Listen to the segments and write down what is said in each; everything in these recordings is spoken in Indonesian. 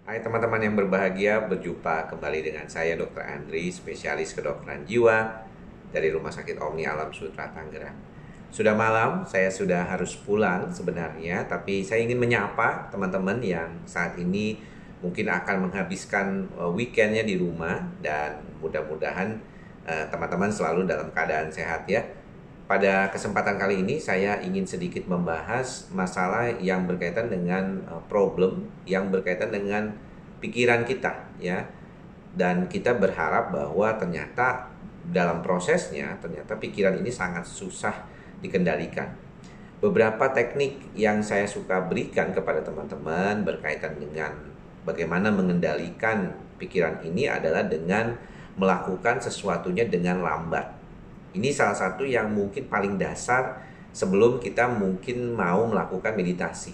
Hai teman-teman yang berbahagia, berjumpa kembali dengan saya Dr. Andri, spesialis kedokteran jiwa dari Rumah Sakit Omni Alam Sutra Tangerang. Sudah malam, saya sudah harus pulang sebenarnya, tapi saya ingin menyapa teman-teman yang saat ini mungkin akan menghabiskan weekendnya di rumah dan mudah-mudahan teman-teman selalu dalam keadaan sehat ya. Pada kesempatan kali ini saya ingin sedikit membahas masalah yang berkaitan dengan problem yang berkaitan dengan pikiran kita ya. Dan kita berharap bahwa ternyata dalam prosesnya ternyata pikiran ini sangat susah dikendalikan. Beberapa teknik yang saya suka berikan kepada teman-teman berkaitan dengan bagaimana mengendalikan pikiran ini adalah dengan melakukan sesuatunya dengan lambat. Ini salah satu yang mungkin paling dasar sebelum kita mungkin mau melakukan meditasi.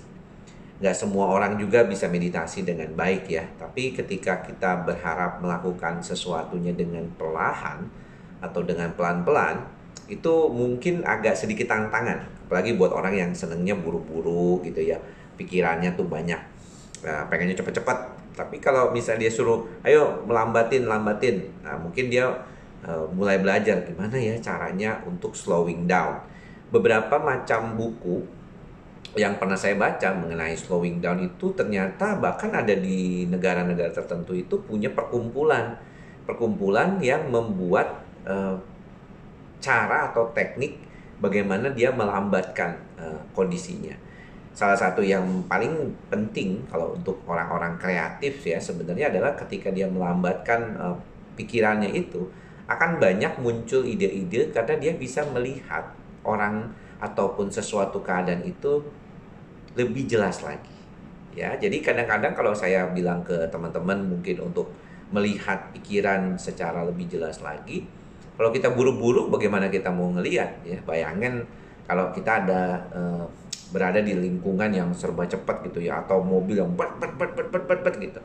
Nggak semua orang juga bisa meditasi dengan baik ya. Tapi ketika kita berharap melakukan sesuatunya dengan perlahan atau dengan pelan-pelan, itu mungkin agak sedikit tantangan. Apalagi buat orang yang senengnya buru-buru gitu ya. Pikirannya tuh banyak, pengennya cepet-cepet. Tapi kalau misalnya dia suruh, ayo lambatin, nah mungkin dia mulai belajar gimana ya caranya untuk slowing down. Beberapa macam buku yang pernah saya baca mengenai slowing down itu ternyata bahkan ada di negara-negara tertentu itu punya perkumpulan yang membuat cara atau teknik bagaimana dia melambatkan kondisinya. Salah satu yang paling penting kalau untuk orang-orang kreatif ya sebenarnya adalah ketika dia melambatkan pikirannya itu akan banyak muncul ide-ide karena dia bisa melihat orang ataupun sesuatu keadaan itu lebih jelas lagi. Ya, jadi kadang-kadang kalau saya bilang ke teman-teman mungkin untuk melihat pikiran secara lebih jelas lagi, kalau kita buru-buru bagaimana kita mau ngelihat ya? Bayangin kalau kita ada berada di lingkungan yang serba cepat gitu ya atau mobil yang bet gitu.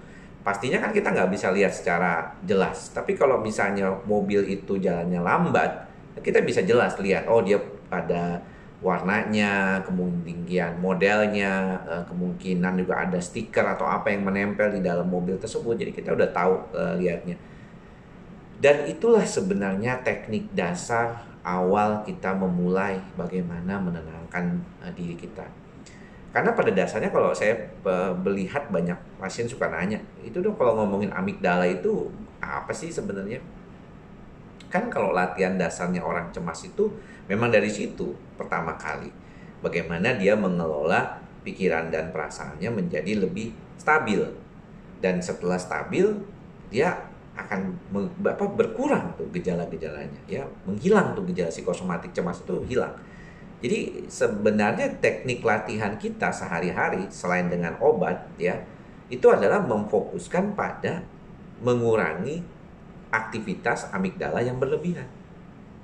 Pastinya kan kita nggak bisa lihat secara jelas. Tapi kalau misalnya mobil itu jalannya lambat, kita bisa jelas lihat, oh dia ada warnanya, kemungkinan modelnya, kemungkinan juga ada stiker atau apa yang menempel di dalam mobil tersebut. Jadi kita udah tahu lihatnya. Dan itulah sebenarnya teknik dasar awal kita memulai bagaimana menenangkan diri kita. Karena pada dasarnya kalau saya melihat banyak pasien suka nanya, itu dong kalau ngomongin amigdala itu apa sih sebenarnya? Kan kalau latihan dasarnya orang cemas itu memang dari situ pertama kali. Bagaimana dia mengelola pikiran dan perasaannya menjadi lebih stabil. Dan setelah stabil, dia akan berkurang tuh gejala-gejalanya ya, menghilang tuh gejala psikosomatik cemas itu hilang. Jadi sebenarnya teknik latihan kita sehari-hari selain dengan obat ya, itu adalah memfokuskan pada mengurangi aktivitas amigdala yang berlebihan.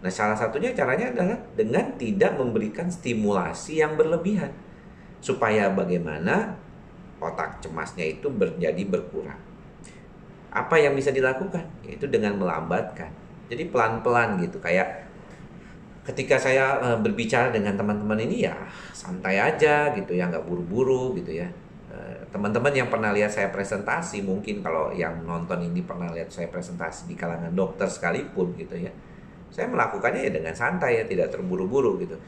Nah, salah satunya caranya adalah dengan tidak memberikan stimulasi yang berlebihan. Supaya bagaimana otak cemasnya itu menjadi berkurang. Apa yang bisa dilakukan? Yaitu dengan melambatkan. Jadi pelan-pelan gitu, kayak ketika saya berbicara dengan teman-teman ini ya santai aja gitu ya, nggak buru-buru gitu ya. Teman-teman yang pernah lihat saya presentasi, mungkin kalau yang nonton ini pernah lihat saya presentasi di kalangan dokter sekalipun gitu ya, saya melakukannya ya dengan santai ya, tidak terburu-buru gitu.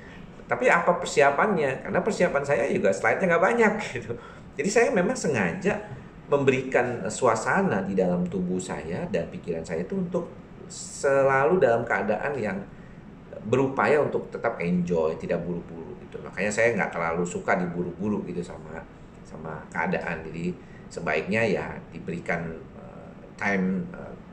Tapi apa persiapannya? Karena persiapan saya juga slide-nya nggak banyak gitu. Jadi saya memang sengaja memberikan suasana di dalam tubuh saya dan pikiran saya itu untuk selalu dalam keadaan yang berupaya untuk tetap enjoy, tidak buru-buru gitu. Makanya saya nggak terlalu suka diburu-buru gitu sama keadaan. Jadi sebaiknya ya diberikan time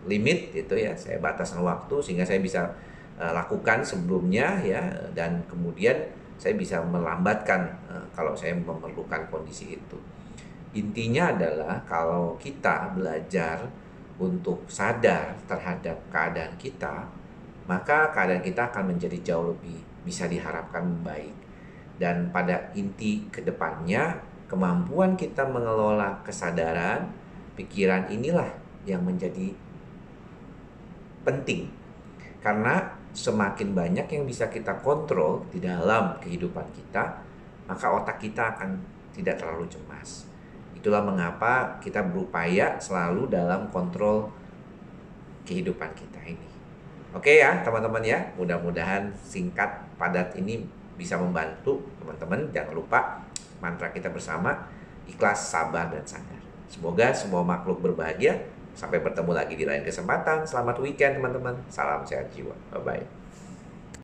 limit gitu ya, saya batasan waktu sehingga saya bisa lakukan sebelumnya ya, dan kemudian saya bisa melambatkan kalau saya memerlukan kondisi itu. Intinya adalah kalau kita belajar untuk sadar terhadap keadaan kita, maka keadaan kita akan menjadi jauh lebih bisa diharapkan baik. Dan pada inti kedepannya, kemampuan kita mengelola kesadaran, pikiran inilah yang menjadi penting. Karena semakin banyak yang bisa kita kontrol di dalam kehidupan kita, maka otak kita akan tidak terlalu cemas. Itulah mengapa kita berupaya selalu dalam kontrol kehidupan kita ini. Oke ya teman-teman ya, mudah-mudahan singkat padat ini bisa membantu teman-teman. Jangan lupa mantra kita bersama, ikhlas, sabar, dan sadar. Semoga semua makhluk berbahagia. Sampai bertemu lagi di lain kesempatan. Selamat weekend teman-teman. Salam sehat jiwa. Bye-bye.